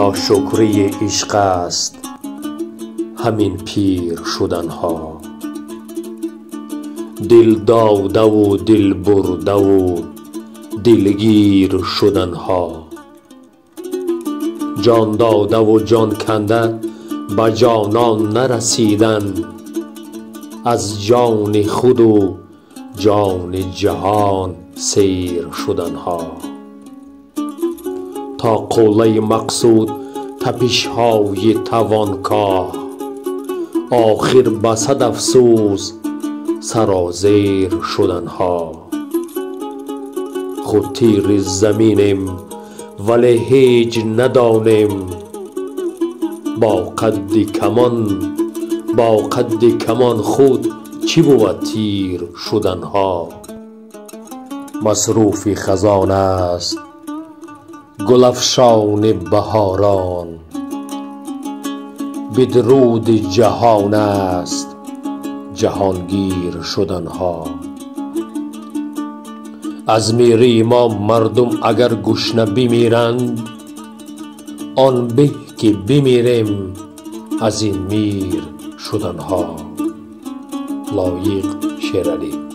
ناشکری عشق است همین پیر شدن ها. دل داده و دل برده و دلگیر شدن ها. جان داده و جان کنده به جانان نرسیدن، از جان خود و جان جهان سیر شدن ها. تا قله مقصود تپش های توانکاه، آخر به صد افسوس سرازیر شدن ها. خود تیر زمینیم ولی هیچ ندانیم، با قد کمان خود چی بود تیر شدن ها. مصروف خزان است گل افشان بهاران، بدرود جهان است جهانگیر شدن ها. از میری ما مردم اگر گشنه بمیرند، آن به که بمیریم از این میر شدن ها. لایق شیرعلی.